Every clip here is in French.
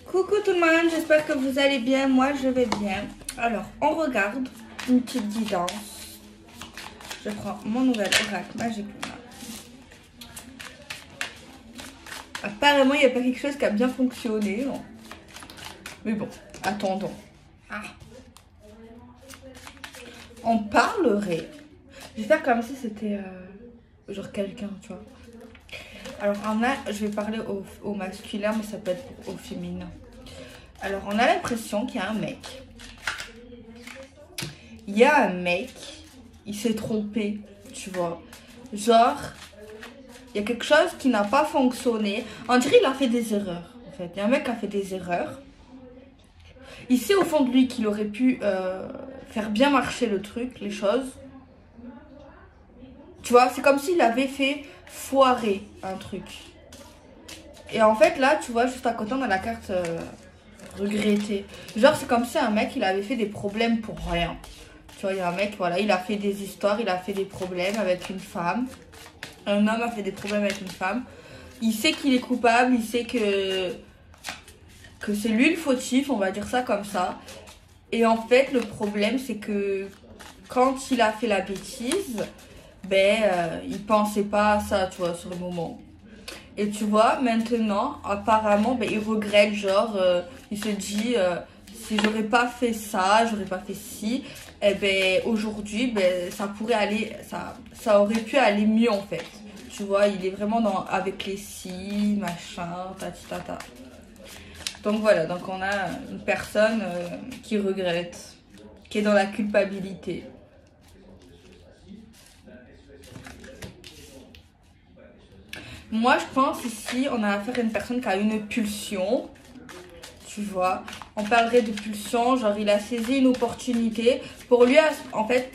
Coucou tout le monde, j'espère que vous allez bien, moi je vais bien. Alors, on regarde une petite guidance. Je prends mon nouvel oracle magique. Apparemment, il n'y a pas quelque chose qui a bien fonctionné. Non. Mais bon, attendons. Ah. On parlerait. Je vais faire comme si c'était genre quelqu'un, tu vois. Alors, je vais parler au masculin, mais ça peut être au féminin. Alors, on a l'impression qu'il y a un mec. Il y a un mec, il s'est trompé, tu vois. Genre, il y a quelque chose qui n'a pas fonctionné. On dirait qu'il a fait des erreurs, en fait. Il y a un mec qui a fait des erreurs. Il sait au fond de lui qu'il aurait pu faire bien marcher le truc, les choses. Tu vois, c'est comme s'il avait fait foirer un truc. Et en fait, là, tu vois, juste à côté, on a la carte regretter. Genre, c'est comme si un mec, il avait fait des problèmes pour rien. Tu vois, il y a un mec, voilà, il a fait des histoires, il a fait des problèmes avec une femme. Un homme a fait des problèmes avec une femme. Il sait qu'il est coupable, il sait que c'est lui le fautif, on va dire ça comme ça. Et en fait, le problème, c'est que quand il a fait la bêtise, il pensait pas à ça, tu vois, sur le moment. Et tu vois, maintenant, apparemment, il regrette, genre, il se dit, si j'aurais pas fait ça, j'aurais pas fait ci, aujourd'hui, ça pourrait aller, ça aurait pu aller mieux, en fait. Tu vois, il est vraiment avec les si, machin, tati tata. Donc voilà, donc on a une personne qui regrette, qui est dans la culpabilité. Moi, je pense ici, on a affaire à une personne qui a une pulsion, tu vois. On parlerait de pulsion, genre il a saisi une opportunité. Pour lui, en fait,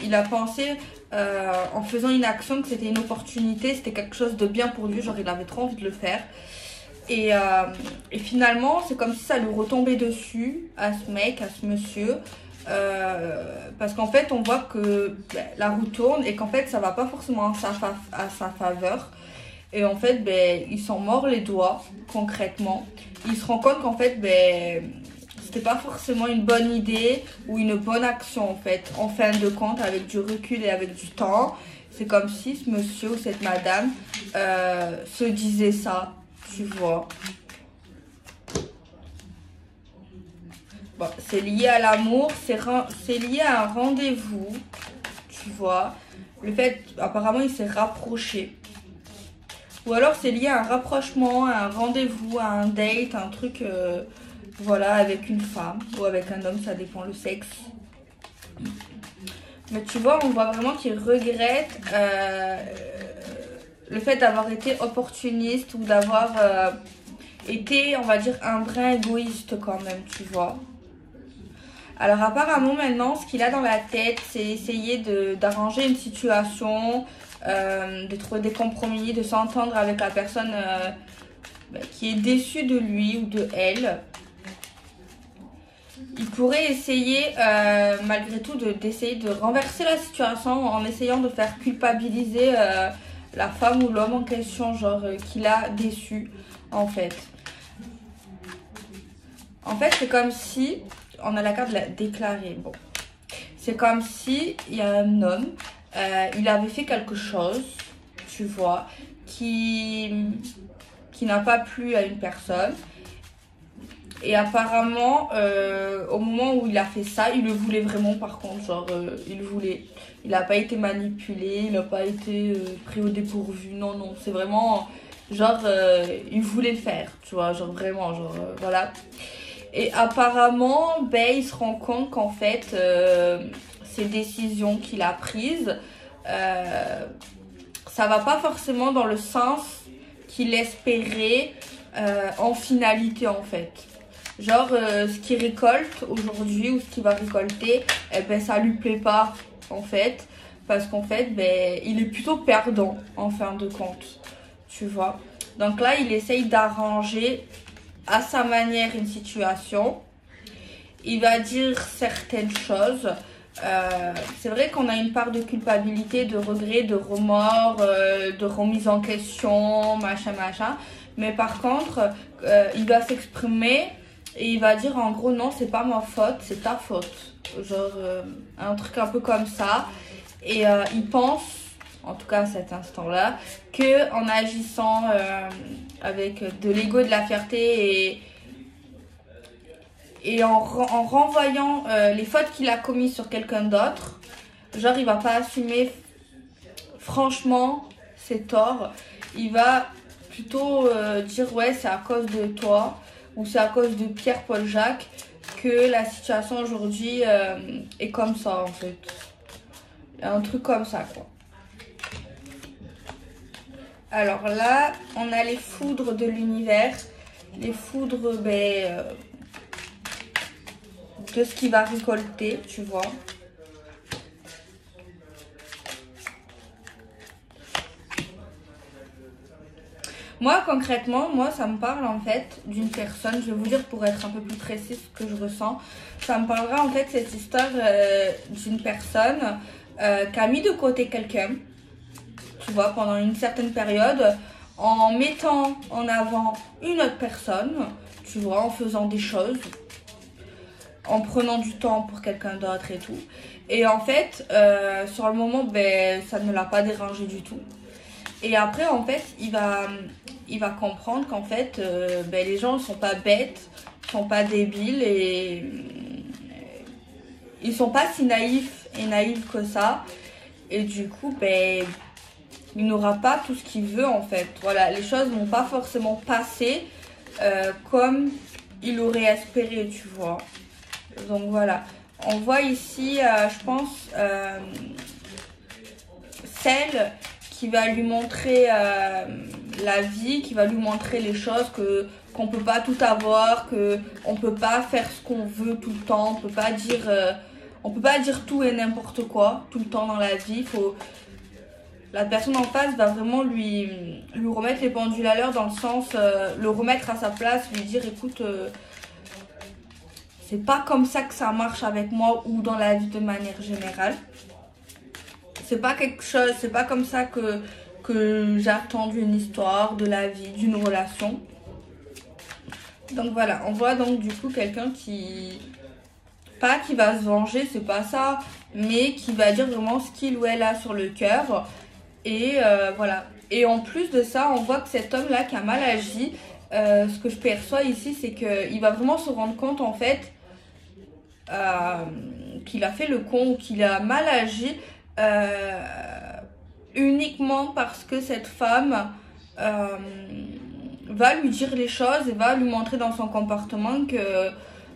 il a pensé en faisant une action que c'était une opportunité, c'était quelque chose de bien pour lui, genre il avait trop envie de le faire. Et finalement, c'est comme si ça lui retombait dessus, à ce mec, à ce monsieur. Parce qu'en fait, on voit que la roue tourne et qu'en fait, ça va pas forcément à sa faveur. Et en fait, il s'en mord les doigts, concrètement. Il se rend compte qu'en fait, c'était pas forcément une bonne idée ou une bonne action, en fait. En fin de compte, avec du recul et avec du temps, c'est comme si ce monsieur ou cette madame se disait ça, tu vois. Bon, c'est lié à l'amour, c'est lié à un rendez-vous, tu vois. Le fait, apparemment, il s'est rapproché. Ou alors c'est lié à un rapprochement, à un rendez-vous, à un date, un truc, voilà, avec une femme ou avec un homme, ça dépend le sexe. Mais tu vois, on voit vraiment qu'il regrette le fait d'avoir été opportuniste ou d'avoir été, on va dire, un brin égoïste quand même, tu vois. Alors apparemment maintenant, ce qu'il a dans la tête, c'est essayer d'arranger une situation, de trouver des compromis, de s'entendre avec la personne qui est déçue de lui ou de elle. Il pourrait essayer malgré tout d'essayer de renverser la situation en essayant de faire culpabiliser la femme ou l'homme en question, genre qu'il a déçu en fait. En fait, c'est comme si, on a la carte de la déclarer, bon. C'est comme si il y a un homme, il avait fait quelque chose, tu vois, qui n'a pas plu à une personne. Et apparemment, au moment où il a fait ça, il le voulait vraiment par contre, genre, il voulait. Il n'a pas été manipulé, il n'a pas été pris au dépourvu, non, non, c'est vraiment, genre, il voulait le faire, tu vois, genre vraiment, genre, voilà. Et apparemment, il se rend compte qu'en fait, ces décisions qu'il a prises, ça va pas forcément dans le sens qu'il espérait en finalité en fait. Genre, ce qu'il récolte aujourd'hui ou ce qu'il va récolter, ça lui plaît pas en fait. Parce qu'en fait, il est plutôt perdant en fin de compte, tu vois. Donc là, il essaye d'arranger à sa manière une situation. Il va dire certaines choses. C'est vrai qu'on a une part de culpabilité, de regret, de remords, de remise en question, machin, machin. Mais par contre, il va s'exprimer et il va dire en gros non, c'est pas ma faute, c'est ta faute. Genre un truc un peu comme ça. Et il pense, en tout cas à cet instant-là, que en agissant avec de l'ego et de la fierté et en renvoyant les fautes qu'il a commises sur quelqu'un d'autre, genre il va pas assumer franchement ses torts, il va plutôt dire ouais c'est à cause de toi ou c'est à cause de Pierre Paul Jacques que la situation aujourd'hui est comme ça en fait. Un truc comme ça quoi. Alors là on a les foudres de l'univers, les foudres de ce qu'il va récolter, tu vois. Moi, concrètement, ça me parle en fait d'une personne, je vais vous dire pour être un peu plus précise ce que je ressens. Ça me parlera en fait cette histoire d'une personne qui a mis de côté quelqu'un, tu vois, pendant une certaine période, en mettant en avant une autre personne, tu vois, en faisant des choses, en prenant du temps pour quelqu'un d'autre et tout. Et en fait, sur le moment, ça ne l'a pas dérangé du tout. Et après, en fait, il va comprendre qu'en fait, les gens ne sont pas bêtes, ne sont pas débiles et ils sont pas si naïfs et naïfs que ça. Et du coup, il n'aura pas tout ce qu'il veut en fait. Voilà, les choses vont pas forcément passer comme il aurait espéré, tu vois. Donc voilà, on voit ici, je pense, celle qui va lui montrer la vie, qui va lui montrer les choses, qu'on peut pas tout avoir, qu'on peut pas faire ce qu'on veut tout le temps, on peut pas dire tout et n'importe quoi tout le temps dans la vie. La personne en face va vraiment lui remettre les pendules à l'heure, dans le sens, le remettre à sa place, lui dire écoute, c'est pas comme ça que ça marche avec moi ou dans la vie de manière générale. C'est pas quelque chose, c'est pas comme ça que j'attends d'une histoire, de la vie, d'une relation. Donc voilà, on voit donc du coup quelqu'un qui va se venger, c'est pas ça, mais qui va dire vraiment ce qu'il ou elle a sur le cœur. Et voilà. Et en plus de ça, on voit que cet homme-là qui a mal agi, ce que je perçois ici, c'est qu'il va vraiment se rendre compte en fait qu'il a fait le con ou qu'il a mal agi uniquement parce que cette femme va lui dire les choses et va lui montrer dans son comportement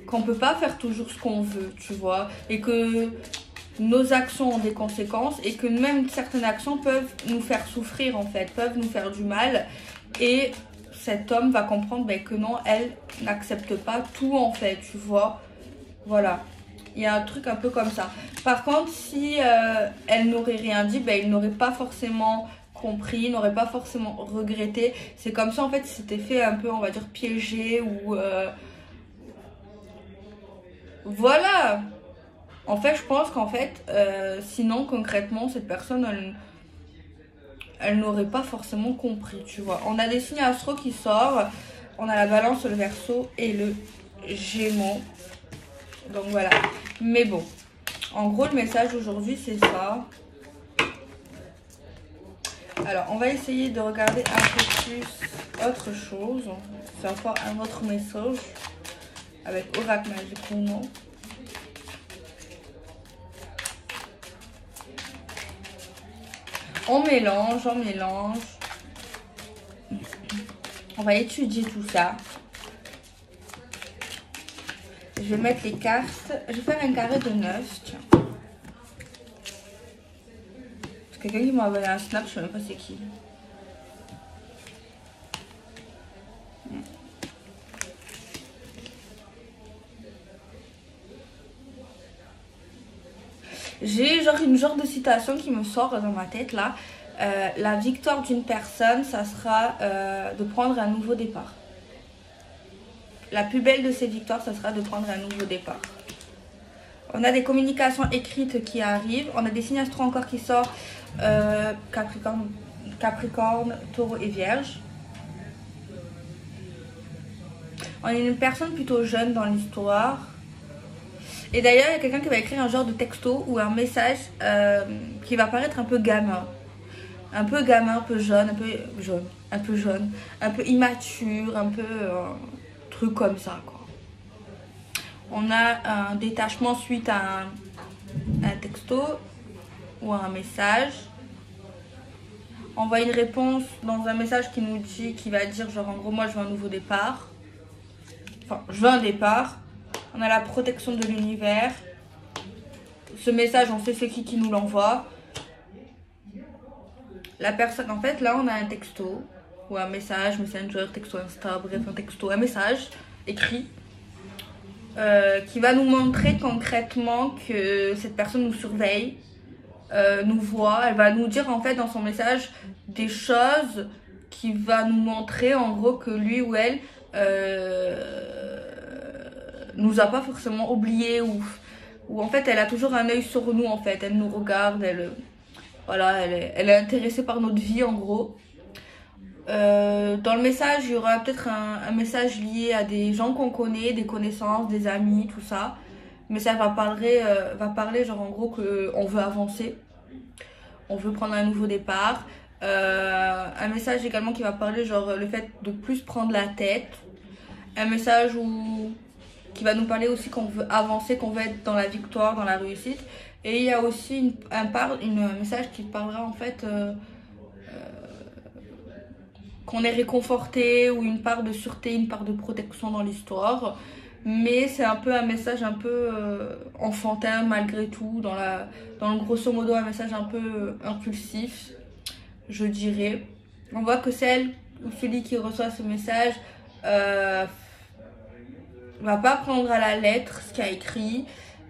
qu'on peut pas faire toujours ce qu'on veut, tu vois, et que nos actions ont des conséquences et que même certaines actions peuvent nous faire souffrir en fait, peuvent nous faire du mal. Et cet homme va comprendre que non, elle n'accepte pas tout en fait, tu vois. Voilà, il y a un truc un peu comme ça. Par contre, si elle n'aurait rien dit, il n'aurait pas forcément compris, n'aurait pas forcément regretté. C'est comme ça en fait, il s'était fait un peu, on va dire, piégé ou voilà. En fait, je pense qu'en fait, sinon concrètement, cette personne, elle n'aurait pas forcément compris, tu vois. On a des signes astro qui sortent. On a la balance, le verseau et le gémeaux. Donc voilà. Mais bon, en gros, le message aujourd'hui, c'est ça. Alors, on va essayer de regarder un peu plus autre chose. C'est encore un autre message avec Oracle Magique Uno. On mélange, on mélange. On va étudier tout ça. Je vais mettre les cartes. Je vais faire un carré de 9. Tiens. C'est quelqu'un qui m'a envoyé un snap, je sais même pas c'est qui. J'ai une genre de citation qui me sort dans ma tête là. La victoire d'une personne, ça sera de prendre un nouveau départ. La plus belle de ces victoires, ça sera de prendre un nouveau départ. On a des communications écrites qui arrivent. On a des signes astro encore qui sortent. Capricorne, Taureau et Vierge. On est une personne plutôt jeune dans l'histoire. Et d'ailleurs, il y a quelqu'un qui va écrire un genre de texto ou un message qui va paraître un peu gamin. Un peu gamin, un peu jeune, un peu immature, un peu truc comme ça, quoi. On a un détachement suite à un texto ou à un message. On voit une réponse dans un message qui va dire genre en gros moi je veux un nouveau départ. Enfin, je veux un départ. On a la protection de l'univers. Ce message, on sait c'est qui nous l'envoie. La personne, en fait, là, on a un texto ou un message, Messenger, texto Insta, bref, un texto, un message écrit qui va nous montrer concrètement que cette personne nous surveille, nous voit. Elle va nous dire, en fait, dans son message, des choses qui va nous montrer, en gros, que lui ou elle nous a pas forcément oublié ou en fait elle a toujours un œil sur nous, en fait elle nous regarde, elle est intéressée par notre vie en gros. Dans le message il y aura peut-être un message lié à des gens qu'on connaît, des connaissances, des amis, tout ça, mais ça va parler genre en gros qu'on veut avancer, on veut prendre un nouveau départ. Un message également qui va parler genre le fait de plus prendre la tête, un message qui va nous parler aussi qu'on veut avancer, qu'on veut être dans la victoire, dans la réussite. Et il y a aussi un message qui parlera en fait qu'on est réconforté ou une part de sûreté, une part de protection dans l'histoire. Mais c'est un peu un message un peu enfantin malgré tout, dans le grosso modo un message un peu impulsif, je dirais. On voit que celle ou celui qui reçoit ce message va pas prendre à la lettre ce qu'il a écrit,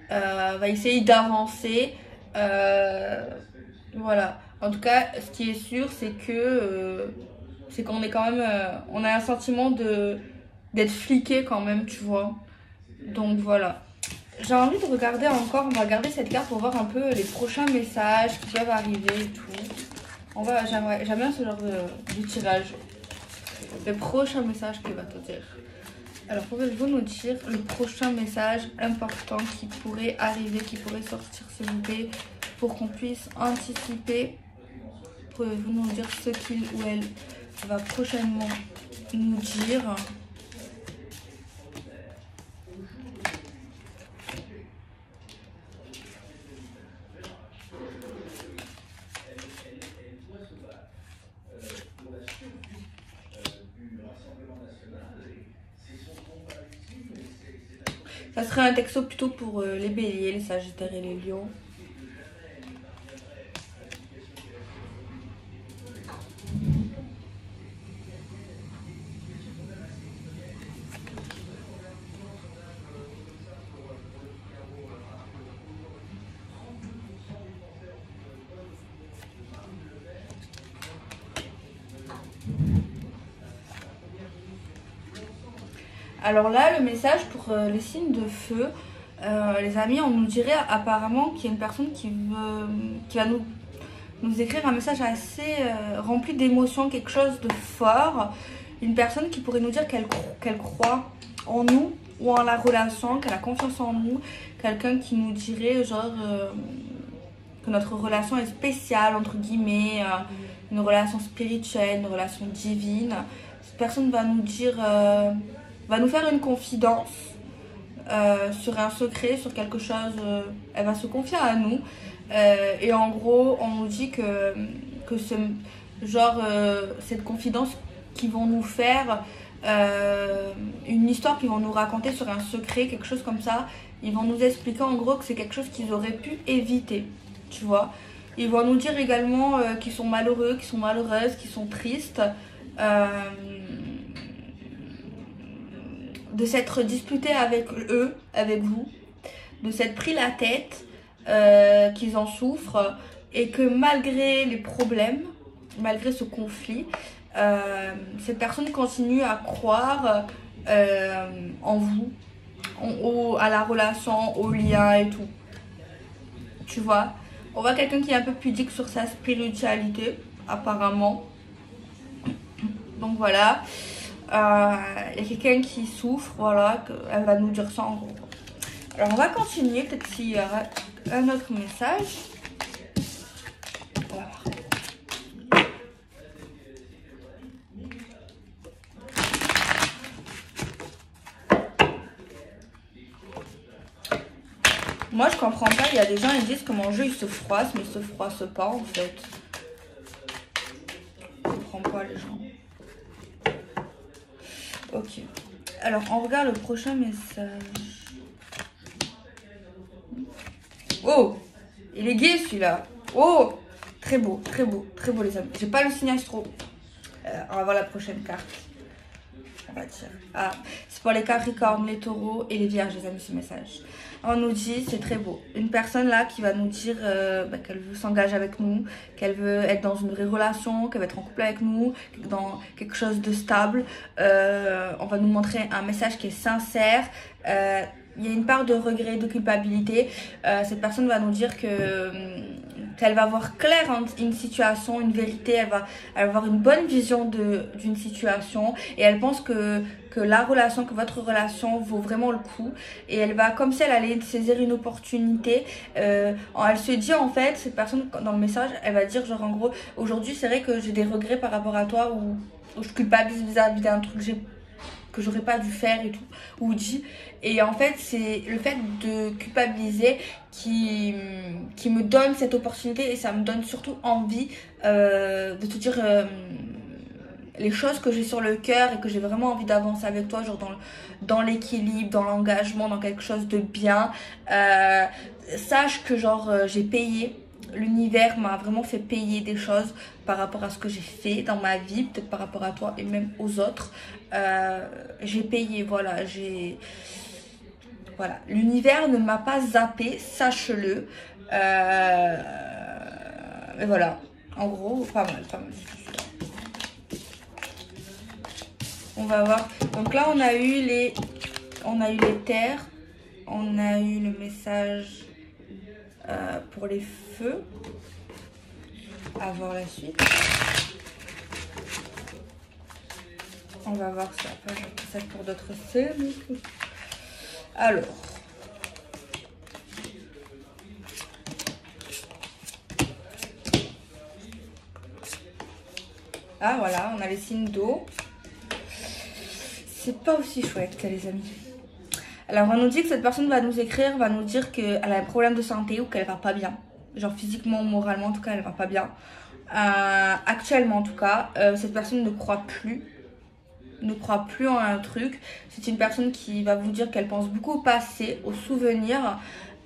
va essayer d'avancer, voilà. En tout cas, ce qui est sûr, c'est qu'on est quand même, on a un sentiment d'être fliqué quand même, tu vois. Donc voilà. J'ai envie de regarder encore, on va regarder cette carte pour voir un peu les prochains messages qui peuvent arriver et tout. J'aime bien ce genre de tirage. Le prochain message qu'il va te dire. Alors, pouvez-vous nous dire le prochain message important qui pourrait arriver, qui pourrait sortir, s'il vous plaît, pour qu'on puisse anticiper? Pouvez-vous nous dire ce qu'il ou elle va prochainement nous dire? Ça serait un texto plutôt pour les béliers, les sagittaires et les lions. Alors là, le message pour les signes de feu, les amis, on nous dirait apparemment qu'il y a une personne qui va nous écrire un message assez rempli d'émotions, quelque chose de fort. Une personne qui pourrait nous dire qu'elle croit en nous ou en la relation, qu'elle a confiance en nous. Quelqu'un qui nous dirait genre que notre relation est spéciale, entre guillemets, une relation spirituelle, une relation divine. Cette personne va nous dire... va nous faire une confidence sur un secret, sur quelque chose, elle va se confier à nous. Et en gros, on nous dit que cette confidence qu'ils vont nous faire, une histoire qu'ils vont nous raconter sur un secret, quelque chose comme ça, ils vont nous expliquer en gros que c'est quelque chose qu'ils auraient pu éviter, tu vois. Ils vont nous dire également qu'ils sont malheureux, qu'ils sont malheureuses, qu'ils sont tristes. De s'être disputé avec eux, avec vous, de s'être pris la tête, qu'ils en souffrent et que malgré les problèmes, malgré ce conflit, cette personne continue à croire en vous, à la relation, au lien et tout. Tu vois, on voit quelqu'un qui est un peu pudique sur sa spiritualité, apparemment. Donc voilà. Il y a quelqu'un qui souffre, voilà, elle va nous dire ça en gros. Alors on va continuer, peut-être s'il y aura un autre message. On va voir. Moi je comprends pas, il y a des gens qui disent que mon jeu il se froisse, mais il se froisse pas en fait. Je comprends pas les gens. Ok. Alors on regarde le prochain message. Oh, il est gay celui-là. Oh, très beau, très beau, très beau les amis. J'ai pas le signe astro. On va voir la prochaine carte. On va dire. Ah, c'est pour les Capricornes, les Taureaux et les Vierges les amis ce message. On nous dit, c'est très beau. Une personne là qui va nous dire qu'elle veut s'engager avec nous, qu'elle veut être dans une vraie relation, qu'elle veut être en couple avec nous, dans quelque chose de stable. On va nous montrer un message qui est sincère. Il y a une part de regret, de culpabilité. Cette personne va nous dire qu'elle va voir clair une situation, une vérité. Elle va avoir une bonne vision d'une situation. Et elle pense que la relation, que votre relation vaut vraiment le coup. Et elle va, comme si elle allait saisir une opportunité. Elle se dit en fait, cette personne dans le message, elle va dire genre en gros, aujourd'hui c'est vrai que j'ai des regrets par rapport à toi ou je culpabilise vis-à-vis d'un truc que j'aurais pas dû faire et tout, ou dit. Et en fait, c'est le fait de culpabiliser qui me donne cette opportunité et ça me donne surtout envie de te dire les choses que j'ai sur le cœur et que j'ai vraiment envie d'avancer avec toi, genre dans l'équilibre, dans l'engagement, dans quelque chose de bien. Sache que genre j'ai payé. L'univers m'a vraiment fait payer des choses par rapport à ce que j'ai fait dans ma vie, peut-être par rapport à toi et même aux autres. J'ai payé, voilà, voilà. L'univers ne m'a pas zappé, sache-le. Mais voilà, en gros, pas mal, pas mal. On va voir. Donc là, on a eu les terres, on a eu le message pour les feux. À voir la suite. On va voir ça. Après, je ça pour d'autres scènes. Alors. Ah voilà, on a les signes d'eau. C'est pas aussi chouette, les amis. Alors, on nous dit que cette personne va nous écrire, va nous dire qu'elle a un problème de santé ou qu'elle va pas bien. Genre physiquement, moralement, en tout cas, elle va pas bien. Actuellement, en tout cas, cette personne ne croit plus en un truc. C'est une personne qui va vous dire qu'elle pense beaucoup au passé, aux souvenirs.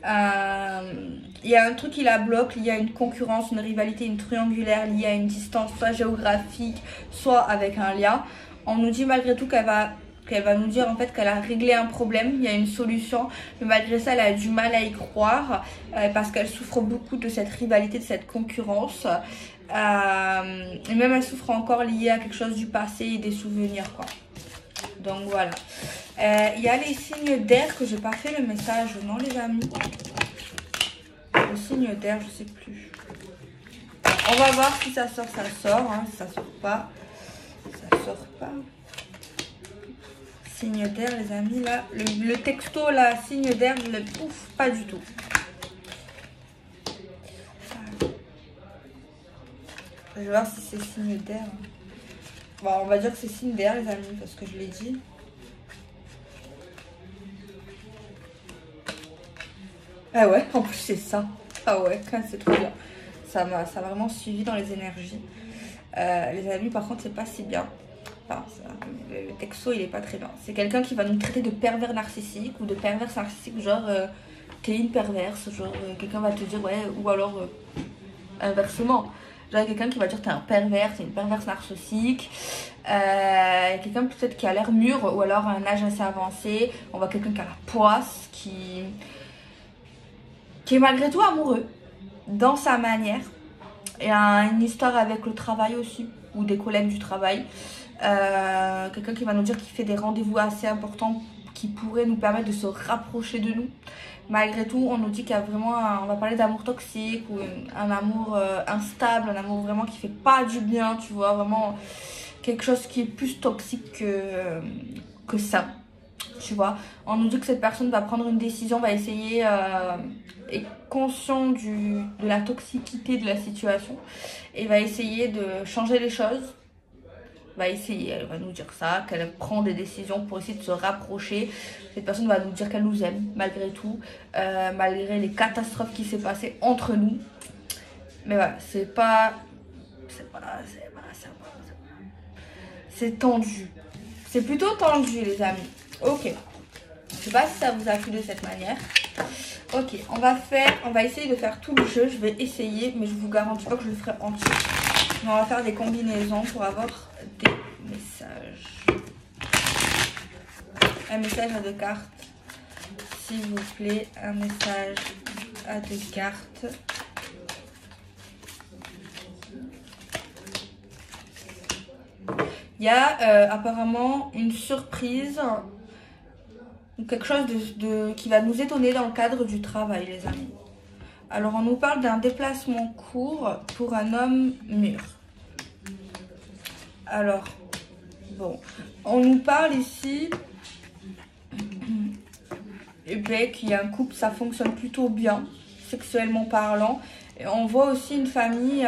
Il y a un truc qui la bloque, il y a une concurrence, une rivalité, une triangulaire liée à une distance, soit géographique, soit avec un lien. On nous dit malgré tout qu'elle va nous dire en fait qu'elle a réglé un problème, il y a une solution, mais malgré ça elle a du mal à y croire parce qu'elle souffre beaucoup de cette rivalité, de cette concurrence et même elle souffre encore liée à quelque chose du passé et des souvenirs quoi. Donc voilà, il y a les signes d'air que j'ai pas fait le message, non les amis, le signe d'air je sais plus, on va voir si ça sort, hein. Si ça sort pas, ça sort pas. Signe d'air les amis là, le texto là, signe d'air, je le ouf pas du tout. Je vais voir si c'est signe d'air. Bon on va dire que c'est signe d'air les amis parce que je l'ai dit. Ah ouais, en plus c'est ça. Ah ouais, c'est trop bien. Ça m'a vraiment suivi dans les énergies. Les amis par contre c'est pas si bien. Enfin, le texto il est pas très bien. C'est quelqu'un qui va nous traiter de pervers narcissique ou de perverse narcissique, genre t'es une perverse, genre quelqu'un va te dire ouais, ou alors inversement, genre quelqu'un qui va dire t'es un pervers, t'es une perverse narcissique, quelqu'un peut-être qui a l'air mûr ou alors un âge assez avancé, on voit quelqu'un qui a la poisse, qui est malgré tout amoureux dans sa manière, et une histoire avec le travail aussi, ou des collègues du travail. Quelqu'un qui va nous dire qu'il fait des rendez-vous assez importants qui pourraient nous permettre de se rapprocher de nous. Malgré tout, on nous dit qu'il y a vraiment on va parler d'amour toxique ou un amour instable, un amour vraiment qui fait pas du bien, tu vois, vraiment quelque chose qui est plus toxique que ça. Tu vois, on nous dit que cette personne va prendre une décision, va essayer, est conscient de la toxicité de la situation et va essayer de changer les choses. Va essayer, elle va nous dire ça, qu'elle prend des décisions pour essayer de se rapprocher. Cette personne va nous dire qu'elle nous aime malgré tout, malgré les catastrophes qui s'est passées entre nous. Mais voilà, c'est tendu. C'est plutôt tendu, les amis. Ok. Je sais pas si ça vous a plu de cette manière. Ok, on va essayer de faire tout le jeu. Je vais essayer, mais je vous garantis pas que je le ferai entier. Mais on va faire des combinaisons pour avoir des messages. Un message à 2 cartes. S'il vous plaît, un message à 2 cartes. Il y a apparemment une surprise, quelque chose qui va nous étonner dans le cadre du travail, les amis. Alors, on nous parle d'un déplacement court pour un homme mûr. Alors, bon, on nous parle ici qu'il y a un couple, ça fonctionne plutôt bien, sexuellement parlant. Et on voit aussi une famille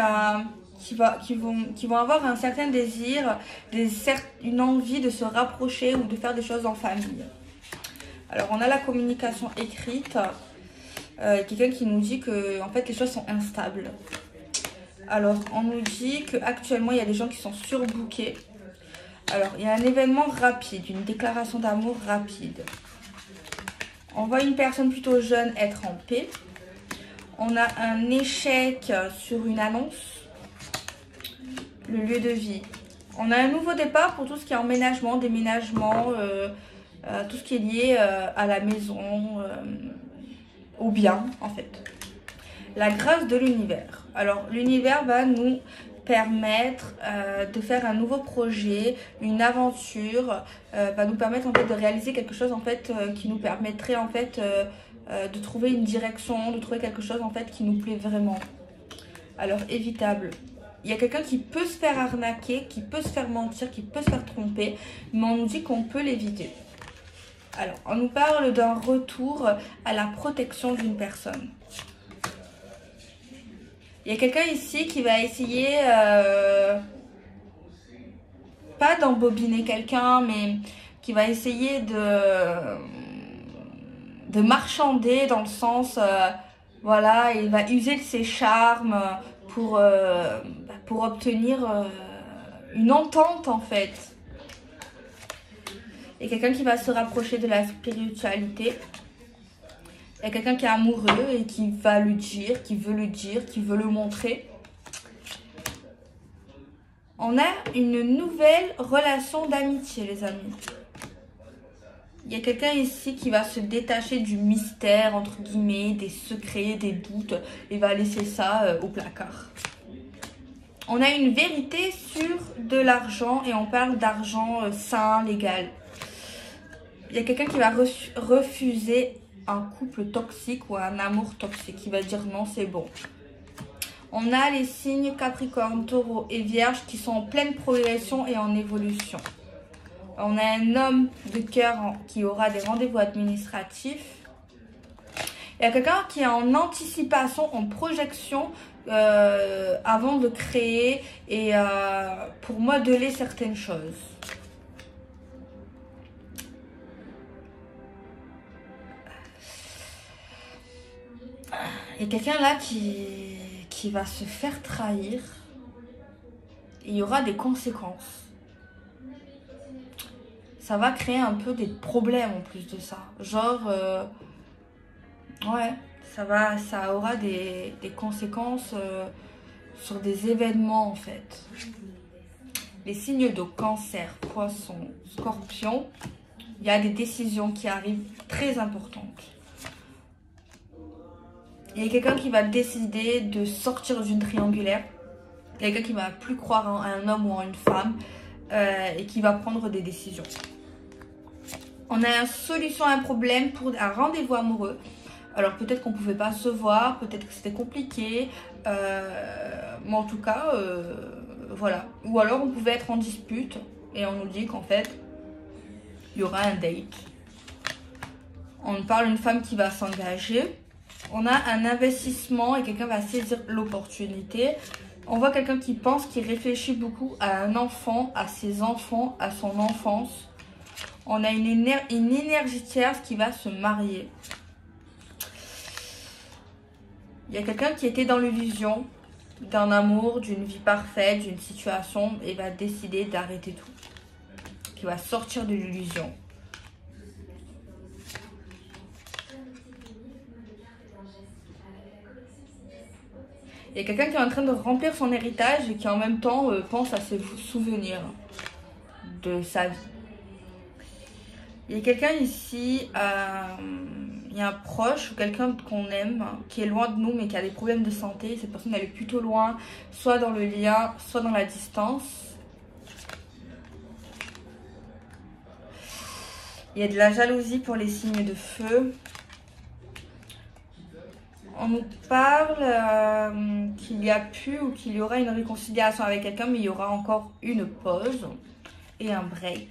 qui vont avoir un certain désir, une envie de se rapprocher ou de faire des choses en famille. Alors, on a la communication écrite. Quelqu'un qui nous dit que en fait, les choses sont instables. Alors, on nous dit qu'actuellement, il y a des gens qui sont surbookés. Alors, il y a un événement rapide, une déclaration d'amour rapide. On voit une personne plutôt jeune être en paix. On a un échec sur une annonce. Le lieu de vie. On a un nouveau départ pour tout ce qui est emménagement, déménagement, tout ce qui est lié à la maison, au bien en fait. La grâce de l'univers. Alors l'univers va nous permettre de faire un nouveau projet, une aventure, va nous permettre en fait de réaliser quelque chose en fait qui nous permettrait en fait de trouver une direction, de trouver quelque chose en fait qui nous plaît vraiment. Alors évitable. Il y a quelqu'un qui peut se faire arnaquer, qui peut se faire mentir, qui peut se faire tromper, mais on nous dit qu'on peut l'éviter. Alors, on nous parle d'un retour à la protection d'une personne. Il y a quelqu'un ici qui va essayer, pas d'embobiner quelqu'un, mais qui va essayer de marchander dans le sens, voilà, il va user de ses charmes pour obtenir une entente en fait. Il y a quelqu'un qui va se rapprocher de la spiritualité. Il y a quelqu'un qui est amoureux et qui va le dire, qui veut le dire, qui veut le montrer. On a une nouvelle relation d'amitié, les amis. Il y a quelqu'un ici qui va se détacher du mystère, entre guillemets, des secrets, des doutes, et va laisser ça au placard. On a une vérité sur de l'argent et on parle d'argent sain, légal. Il y a quelqu'un qui va refuser un couple toxique ou un amour toxique. Il va dire non, c'est bon. On a les signes Capricorne, Taureau et Vierge qui sont en pleine progression et en évolution. On a un homme de cœur qui aura des rendez-vous administratifs. Il y a quelqu'un qui est en anticipation, en projection avant de créer et pour modeler certaines choses. Il y a quelqu'un là qui va se faire trahir. Il y aura des conséquences. Ça va créer un peu des problèmes en plus de ça. Genre, ouais, ça aura des conséquences sur des événements en fait. Les signes de cancer, poisson, scorpion, il y a des décisions qui arrivent très importantes. Il y a quelqu'un qui va décider de sortir d'une triangulaire. Il y a quelqu'un qui va plus croire en un homme ou en une femme et qui va prendre des décisions. On a une solution à un problème pour un rendez-vous amoureux. Alors peut-être qu'on ne pouvait pas se voir, peut-être que c'était compliqué. Mais en tout cas, voilà. Ou alors on pouvait être en dispute et on nous dit qu'en fait, il y aura un date. On parle d'une femme qui va s'engager. On a un investissement et quelqu'un va saisir l'opportunité. On voit quelqu'un qui pense, qui réfléchit beaucoup à un enfant, à ses enfants, à son enfance. On a une énergie tierce qui va se marier. Il y a quelqu'un qui était dans l'illusion d'un amour, d'une vie parfaite, d'une situation et va décider d'arrêter tout. Qui va sortir de l'illusion. Il y a quelqu'un qui est en train de remplir son héritage et qui en même temps pense à ses souvenirs de sa vie. Il y a quelqu'un ici, il y a un proche ou quelqu'un qu'on aime qui est loin de nous mais qui a des problèmes de santé. Cette personne elle est plutôt loin, soit dans le lien, soit dans la distance. Il y a de la jalousie pour les signes de feu. On nous parle qu'il y a pu ou qu'il y aura une réconciliation avec quelqu'un, mais il y aura encore une pause et un break.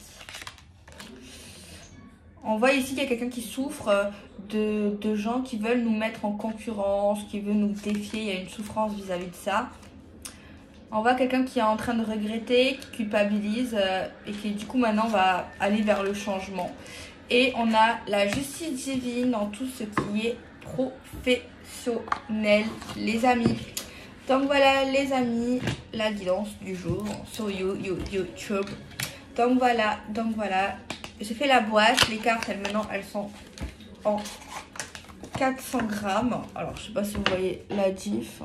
On voit ici qu'il y a quelqu'un qui souffre de gens qui veulent nous mettre en concurrence, qui veulent nous défier. Il y a une souffrance vis-à-vis de ça. On voit quelqu'un qui est en train de regretter, qui culpabilise et qui du coup maintenant va aller vers le changement. Et on a la justice divine dans tout ce qui est professionnel, les amis. Donc voilà les amis, la guidance du jour sur YouTube. Donc voilà, j'ai fait la boîte, les cartes maintenant elles sont en 400 grammes. Alors je sais pas si vous voyez la diff.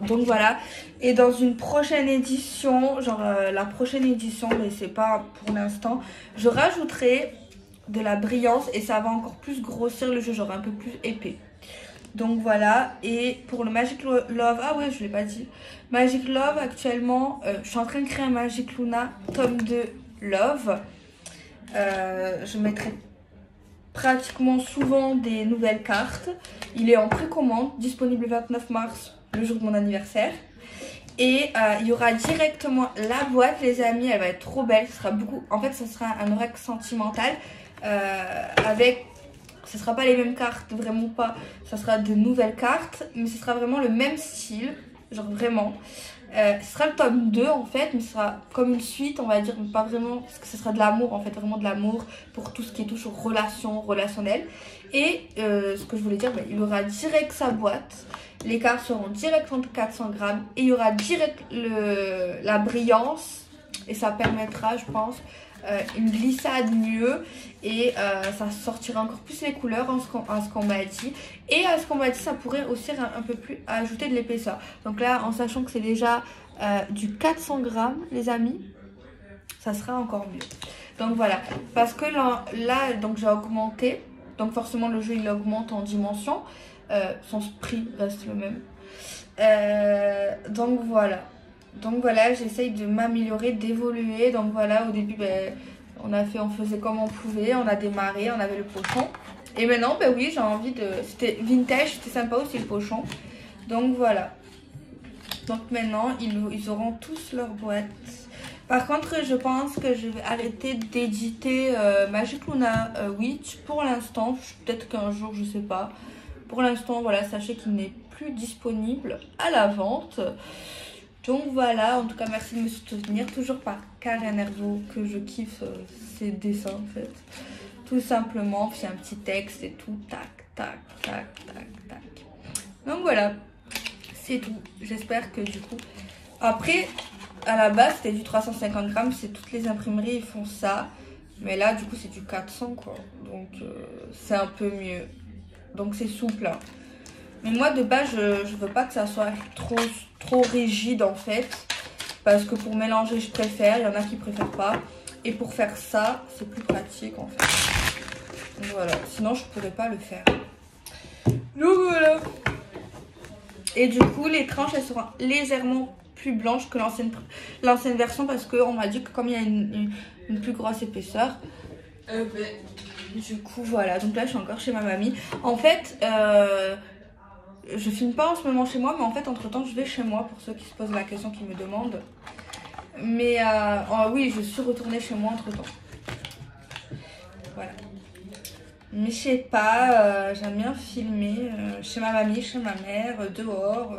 Donc voilà, et dans une prochaine édition, genre la prochaine édition, mais c'est pas pour l'instant, je rajouterai de la brillance et ça va encore plus grossir le jeu, genre un peu plus épais. Donc voilà, et pour le Magic Love, ah ouais, je l'ai pas dit. Magic Love, actuellement, je suis en train de créer un Magic Luna tome 2 Love. Je mettrai pratiquement souvent des nouvelles cartes. Il est en précommande, disponible le 29 mars, le jour de mon anniversaire. Et il y aura directement la boîte, les amis, elle va être trop belle. Ce sera beaucoup, en fait, ce sera un oracle sentimental avec... Ce ne sera pas les mêmes cartes, vraiment pas. Ça sera de nouvelles cartes, mais ce sera vraiment le même style, genre vraiment. Ce sera le tome 2 en fait, mais ce sera comme une suite, on va dire, mais pas vraiment, parce que ce sera de l'amour en fait, vraiment de l'amour pour tout ce qui touche aux relations relationnelles. Et ce que je voulais dire, il y aura direct sa boîte, les cartes seront direct en 400 grammes, et il y aura direct la brillance, et ça permettra, je pense, une glissade mieux et ça sortira encore plus les couleurs à ce qu'on m'a dit. Et à ce qu'on m'a dit, ça pourrait aussi un peu plus ajouter de l'épaisseur. Donc là, en sachant que c'est déjà du 400 grammes, les amis, ça sera encore mieux. Donc voilà, parce que là donc j'ai augmenté. Donc forcément, le jeu, il augmente en dimension. Son prix reste le même. Donc voilà, j'essaye de m'améliorer, d'évoluer. Donc voilà, au début, on faisait comme on pouvait, on a démarré, on avait le pochon. Et maintenant, oui, j'ai envie de... C'était vintage, c'était sympa aussi le pochon. Donc voilà. Donc maintenant, ils auront tous leur boîte. Par contre, je pense que je vais arrêter d'éditer Magic Luna Witch pour l'instant. Peut-être qu'un jour, je sais pas. Pour l'instant, voilà, sachez qu'il n'est plus disponible à la vente. Donc voilà, en tout cas merci de me soutenir, toujours par Karen Hervaux, que je kiffe ses dessins en fait. Tout simplement, puis un petit texte et tout, tac, tac, tac, tac, tac. Donc voilà, c'est tout. J'espère que du coup... Après, à la base c'était du 350 grammes, c'est toutes les imprimeries ils font ça. Mais là du coup c'est du 400 quoi, donc c'est un peu mieux. Donc c'est souple hein. Mais moi de base je veux pas que ça soit trop rigide en fait. Parce que pour mélanger je préfère, il y en a qui préfèrent pas. Et pour faire ça c'est plus pratique en fait. Donc voilà, sinon je pourrais pas le faire. Donc voilà. Et du coup les tranches elles seront légèrement plus blanches que l'ancienne version. Parce qu'on m'a dit que comme il y a une plus grosse épaisseur, Du coup, voilà. Donc là, je suis encore chez ma mamie. En fait, je filme pas en ce moment chez moi, mais en fait, entre-temps, je vais chez moi pour ceux qui se posent la question, qui me demandent. Mais oui, je suis retournée chez moi entre-temps. Voilà. Mais je sais pas, j'aime bien filmer chez ma mamie, chez ma mère, dehors.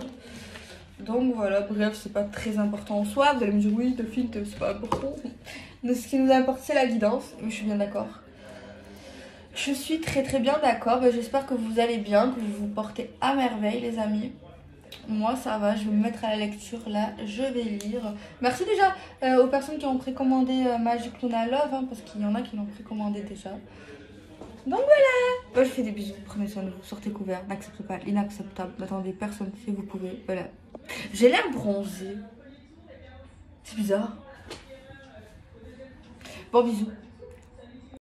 Donc voilà, bref, c'est pas très important en soi. Vous allez me dire, oui, te filme, c'est pas important. Mais ce qui nous importe, c'est la guidance. Mais je suis bien d'accord. Je suis très très bien d'accord. J'espère que vous allez bien, que vous vous portez à merveille, les amis. Moi, ça va, je vais me mettre à la lecture là, je vais lire. Merci déjà aux personnes qui ont précommandé Magic Luna Love, hein, parce qu'il y en a qui l'ont précommandé déjà. Donc voilà, je fais des bisous, prenez soin de vous, sortez couverts, n'acceptez pas l'inacceptable, n'attendez personne si vous pouvez, voilà. J'ai l'air bronzée, c'est bizarre. Bon, bisous.